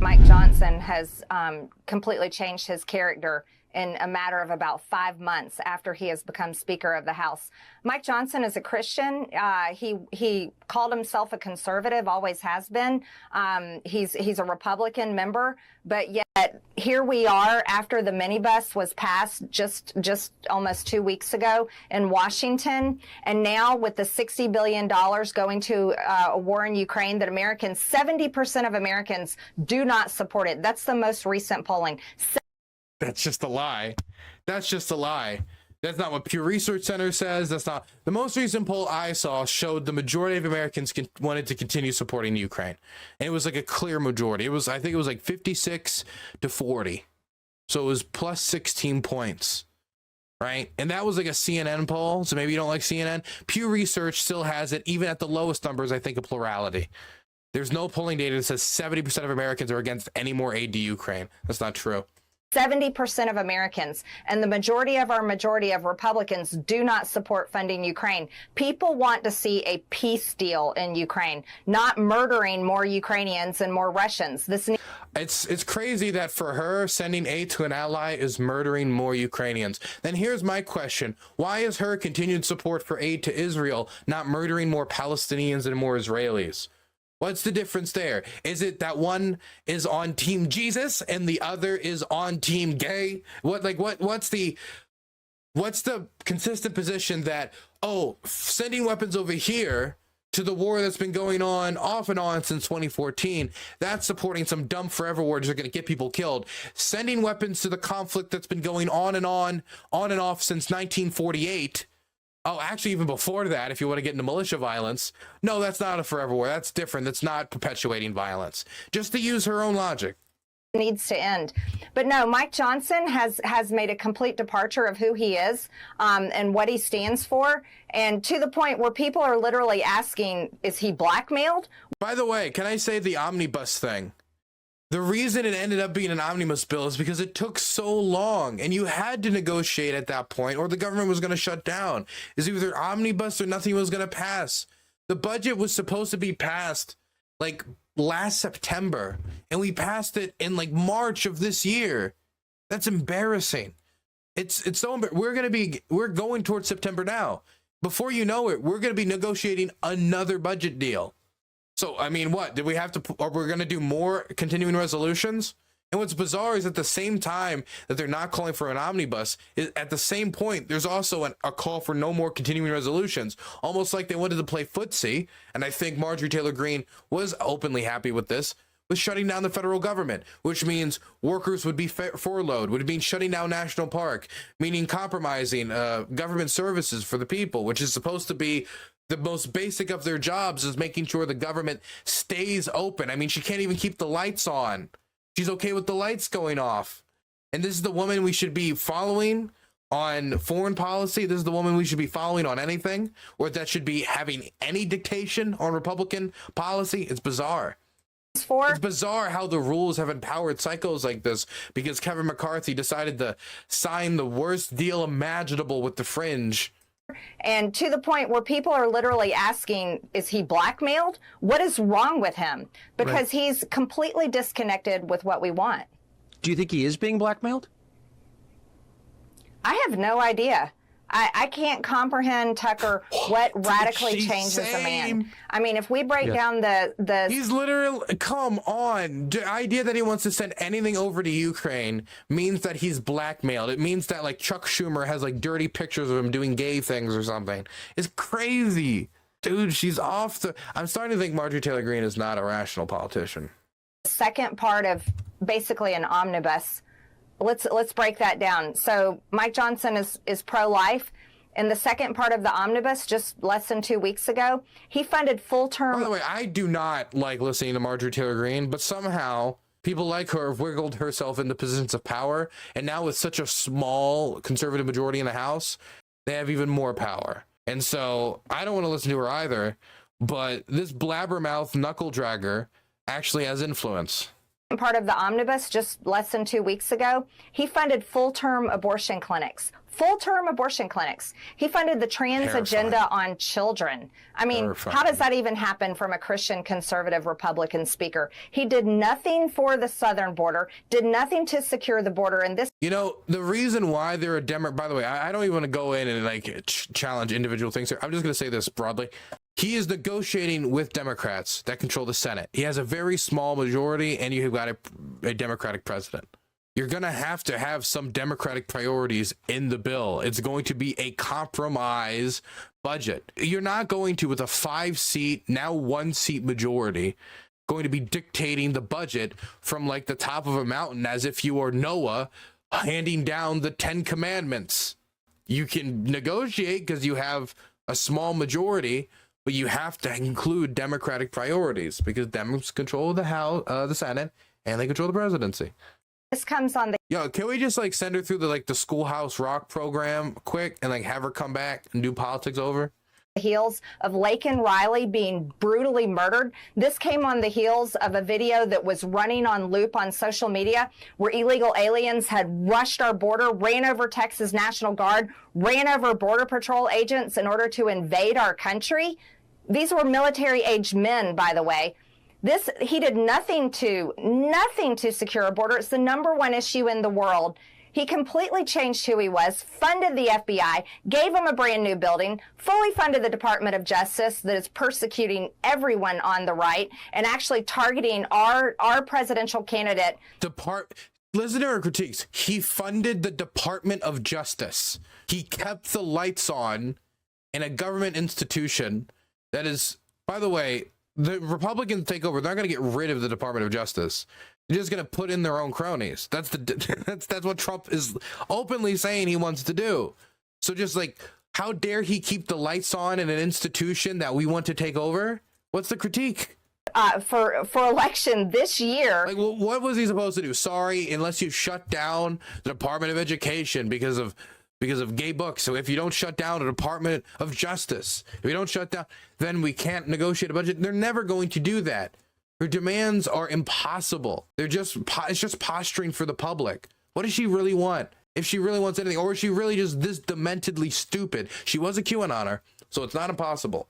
Mike Johnson has completely changed his character in a matter of about 5 months after he has become Speaker of the House. Mike Johnson is a Christian. He called himself a conservative, always has been. He's a Republican member, but yet here we are after the minibus was passed just almost 2 weeks ago in Washington, and now with the $60 billion going to a war in Ukraine that 70% of Americans do not support it. That's the most recent polling. That's just a lie. That's just a lie. That's not what Pew Research Center says. That's not. The most recent poll I saw showed the majority of Americans wanted to continue supporting Ukraine. And it was like a clear majority. I think it was like 56 to 40. So it was plus 16 points, right? And that was like a CNN poll. So maybe you don't like CNN. Pew Research still has it, even at the lowest numbers, I think, a plurality. There's no polling data that says 70% of Americans are against any more aid to Ukraine. That's not true. 70% of Americans and the majority of Republicans do not support funding Ukraine. People want to see a peace deal in Ukraine, not murdering more Ukrainians and more Russians. It's crazy that for her, sending aid to an ally is murdering more Ukrainians. Then here's my question. Why is her continued support for aid to Israel not murdering more Palestinians and more Israelis? What's the difference there? Is it that one is on team Jesus and the other is on team gay? What's the consistent position that, oh, sending weapons over here to the war that's been going on off and on since 2014, that's supporting some dumb forever wars that are going to get people killed. Sending weapons to the conflict that's been going on and off since 1948. Oh, actually, even before that, if you want to get into militia violence, no, that's not a forever war. That's different. That's not perpetuating violence. Just to use her own logic. Needs to end. But no, Mike Johnson has made a complete departure of who he is and what he stands for, and to the point where people are literally asking, is he blackmailed? By the way, can I say the omnibus thing? The reason it ended up being an omnibus bill is because it took so long and you had to negotiate at that point or the government was going to shut down. It's either omnibus or nothing was going to pass. The budget was supposed to be passed like last September and we passed it in like March of this year. That's embarrassing. It's so we're going towards September now. Before you know it, we're going to be negotiating another budget deal. So, I mean, what? Did we have to, or we're going to do more continuing resolutions? And what's bizarre is at the same time that they're not calling for an omnibus, at the same point, there's also a call for no more continuing resolutions, almost like they wanted to play footsie. And I think Marjorie Taylor Greene was openly happy with this, with shutting down the federal government, which means workers would be furloughed, would mean shutting down National Park, meaning compromising government services for the people, which is supposed to be the most basic of their jobs, is making sure the government stays open. I mean, she can't even keep the lights on. She's okay with the lights going off. And this is the woman we should be following on foreign policy. This is the woman we should be following on anything, or that should be having any dictation on Republican policy. It's bizarre. It's bizarre how the rules have empowered psychos like this because Kevin McCarthy decided to sign the worst deal imaginable with the fringe. And to the point where people are literally asking, is he blackmailed? What is wrong with him? Because he's completely disconnected with what we want. Do you think he is being blackmailed? I have no idea. I can't comprehend, Tucker, what radically changes a man. I mean, if we break down the... He's literally... Come on. The idea that he wants to send anything over to Ukraine means that he's blackmailed. It means that, like, Chuck Schumer has, like, dirty pictures of him doing gay things or something. It's crazy. Dude, she's off the... I'm starting to think Marjorie Taylor Greene is not a rational politician. Second part of basically an omnibus... Let's break that down. So Mike Johnson is pro-life. In the second part of the omnibus, just less than 2 weeks ago, he funded full-term... By the way, I do not like listening to Marjorie Taylor Greene, but somehow people like her have wiggled herself into positions of power, and now with such a small conservative majority in the House, they have even more power. And so I don't want to listen to her either, but this blabbermouth knuckle dragger actually has influence. Part of the omnibus just less than 2 weeks ago, he funded full-term abortion clinics. Full-term abortion clinics. He funded the trans agenda on children. I mean, how does that even happen from a Christian conservative Republican speaker? He did nothing for the southern border, did nothing to secure the border. And this, you know, the reason why they're a Democrat, by the way, I don't even want to go in and like challenge individual things here. I'm just going to say this broadly. He is negotiating with Democrats that control the Senate. He has a very small majority, and you've got a Democratic president. You're going to have some Democratic priorities in the bill. It's going to be a compromise budget. You're not going to, with a 5-seat, now 1-seat majority, going to be dictating the budget from like the top of a mountain as if you are Noah handing down the 10 commandments. You can negotiate because you have a small majority, but you have to include Democratic priorities because Dems control the House, the Senate, and they control the presidency. this comes on the Yo, can we just like send her through the Schoolhouse Rock program quick and like have her come back and do politics over? heels of Laken Riley being brutally murdered. This came on the heels of a video that was running on loop on social media where illegal aliens had rushed our border, ran over Texas National Guard, ran over Border Patrol agents in order to invade our country. These were military-aged men, by the way. He did nothing to secure a border. It's the #1 issue in the world. He completely changed who he was, funded the FBI, gave him a brand new building, fully funded the Department of Justice that is persecuting everyone on the right and actually targeting our presidential candidate. Listen to her critiques. He funded the Department of Justice. He kept the lights on in a government institution that is, by the way, the Republicans take over. They're not going to get rid of the Department of Justice. They're just going to put in their own cronies. That's what Trump is openly saying he wants to do. So just like, how dare he keep the lights on in an institution that we want to take over? What's the critique? For election this year. Like, well, what was he supposed to do? Sorry, unless you shut down the Department of Education because of gay books. So if you don't shut down the Department of Justice, if you don't shut down, then we can't negotiate a budget. They're never going to do that. Her demands are impossible. It's just posturing for the public. What does she really want? If she really wants anything, or is she really just this dementedly stupid? She was a QAnoner, so it's not impossible.